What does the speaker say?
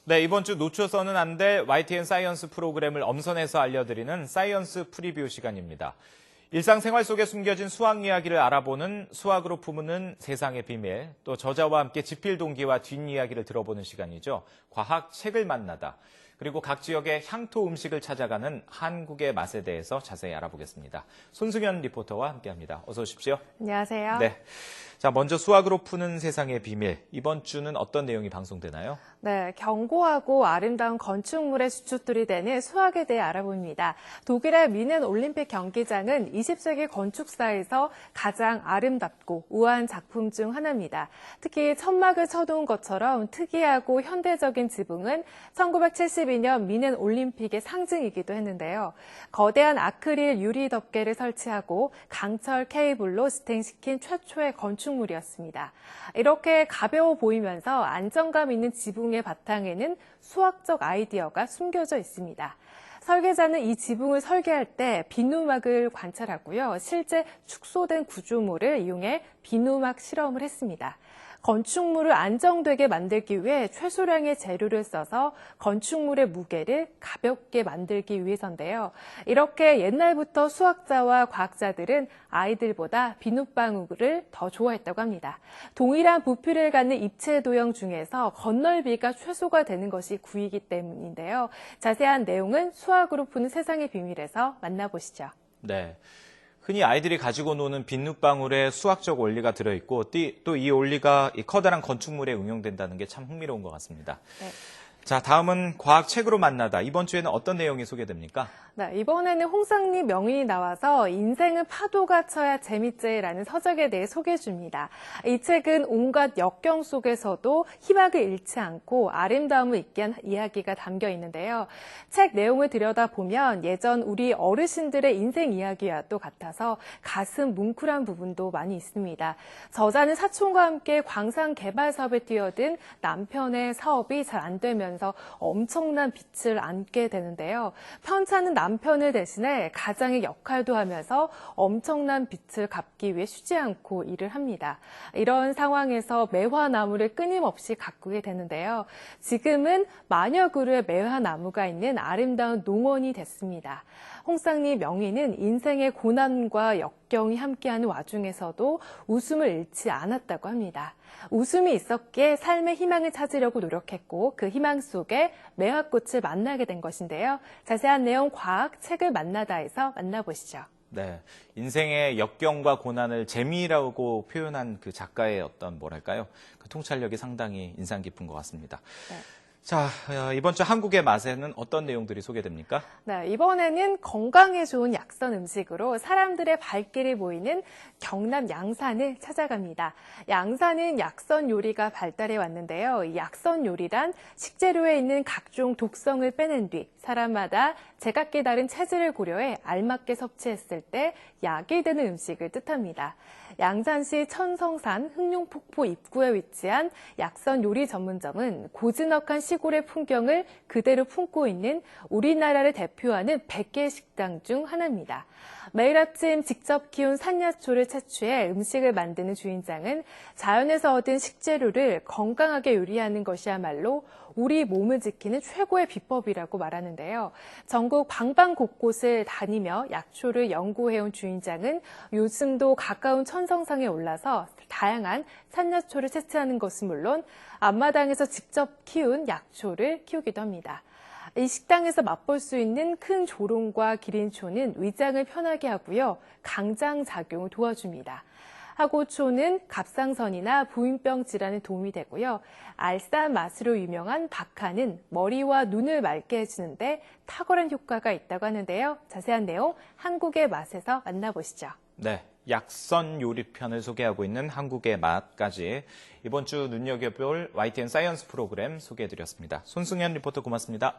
네, 이번 주 놓쳐서는 안 될 YTN 사이언스 프로그램을 엄선해서 알려드리는 사이언스 프리뷰 시간입니다. 일상생활 속에 숨겨진 수학 이야기를 알아보는 수학으로 품는 세상의 비밀, 또 저자와 함께 지필 동기와 뒷이야기를 들어보는 시간이죠. 과학 책을 만나다. 그리고 각 지역의 향토 음식을 찾아가는 한국의 맛에 대해서 자세히 알아보겠습니다. 손승연 리포터와 함께합니다. 어서 오십시오. 안녕하세요. 네. 자, 먼저 수학으로 푸는 세상의 비밀. 이번 주는 어떤 내용이 방송되나요? 네, 견고하고 아름다운 건축물의 주축들이 되는 수학에 대해 알아봅니다. 독일의 미넨 올림픽 경기장은 20세기 건축사에서 가장 아름답고 우아한 작품 중 하나입니다. 특히 천막을 쳐놓은 것처럼 특이하고 현대적인 지붕은 1972년 미넨 올림픽의 상징이기도 했는데요. 거대한 아크릴 유리 덮개를 설치하고 강철 케이블로 지탱시킨 최초의 건축물이었습니다. 이렇게 가벼워 보이면서 안정감 있는 지붕의 바탕에는 수학적 아이디어가 숨겨져 있습니다. 설계자는 이 지붕을 설계할 때 비누막을 관찰하고요. 실제 축소된 구조물을 이용해 비누막 실험을 했습니다. 건축물을 안정되게 만들기 위해 최소량의 재료를 써서 건축물의 무게를 가볍게 만들기 위해서인데요. 이렇게 옛날부터 수학자와 과학자들은 아이들보다 비눗방울을 더 좋아했다고 합니다. 동일한 부피를 갖는 입체 도형 중에서 건널비가 최소가 되는 것이 구이기 때문인데요. 자세한 내용은 수학으로 푸는 세상의 비밀에서 만나보시죠. 네. 흔히 아이들이 가지고 노는 비눗방울에 수학적 원리가 들어있고 또 이 원리가 이 커다란 건축물에 응용된다는 게 참 흥미로운 것 같습니다. 네. 자, 다음은 과학책으로 만나다. 이번 주에는 어떤 내용이 소개됩니까? 네, 이번에는 홍상립 명인이 나와서 인생은 파도가 쳐야 재밌지라는 서적에 대해 소개해 줍니다. 이 책은 온갖 역경 속에서도 희망을 잃지 않고 아름다움을 있게 한 이야기가 담겨 있는데요. 책 내용을 들여다보면 예전 우리 어르신들의 인생 이야기와 또 같아서 가슴 뭉클한 부분도 많이 있습니다. 저자는 사촌과 함께 광산 개발 사업에 뛰어든 남편의 사업이 잘 안 되면서 엄청난 빚을 안게 되는데요. 편찮은 남편을 대신해 가장의 역할도 하면서 엄청난 빚을 갚기 위해 쉬지 않고 일을 합니다. 이런 상황에서 매화나무를 끊임없이 가꾸게 되는데요. 지금은 마녀 그루의 매화나무가 있는 아름다운 농원이 됐습니다. 홍상립 명인은 인생의 고난과 역경이 함께하는 와중에서도 웃음을 잃지 않았다고 합니다. 웃음이 있었기에 삶의 희망을 찾으려고 노력했고 그 희망 속에 매화꽃을 만나게 된 것인데요. 자세한 내용 과학 책을 만나다에서 만나보시죠. 네, 인생의 역경과 고난을 재미라고 표현한 그 작가의 어떤 뭐랄까요? 그 통찰력이 상당히 인상 깊은 것 같습니다. 네. 자, 이번 주 한국의 맛에는 어떤 내용들이 소개됩니까? 네, 이번에는 건강에 좋은 약선 음식으로 사람들의 발길이 모이는 경남 양산을 찾아갑니다. 양산은 약선 요리가 발달해 왔는데요. 이 약선 요리란 식재료에 있는 각종 독성을 빼낸 뒤 사람마다 제각기 다른 체질을 고려해 알맞게 섭취했을 때 약이 되는 음식을 뜻합니다. 양산시 천성산 흑룡폭포 입구에 위치한 약선 요리 전문점은 고즈넉한 시골의 풍경을 그대로 품고 있는 우리나라를 대표하는 100개 식당 중 하나입니다. 매일 아침 직접 키운 산야초를 채취해 음식을 만드는 주인장은 자연에서 얻은 식재료를 건강하게 요리하는 것이야말로 우리 몸을 지키는 최고의 비법이라고 말하는데요. 전국 방방 곳곳을 다니며 약초를 연구해온 주인장은 요즘도 가까운 천성상에 올라서 다양한 산야초를 채취하는 것은 물론 앞마당에서 직접 키운 약초를 키우기도 합니다. 이 식당에서 맛볼 수 있는 큰 조롱과 기린초는 위장을 편하게 하고요. 강장 작용을 도와줍니다. 하고초는 갑상선이나 부인병 질환에 도움이 되고요. 알싸한 맛으로 유명한 박하는 머리와 눈을 맑게 해주는데 탁월한 효과가 있다고 하는데요. 자세한 내용 한국의 맛에서 만나보시죠. 네, 약선 요리편을 소개하고 있는 한국의 맛까지 이번 주 눈여겨볼 YTN 사이언스 프로그램 소개해드렸습니다. 손승연 리포터 고맙습니다.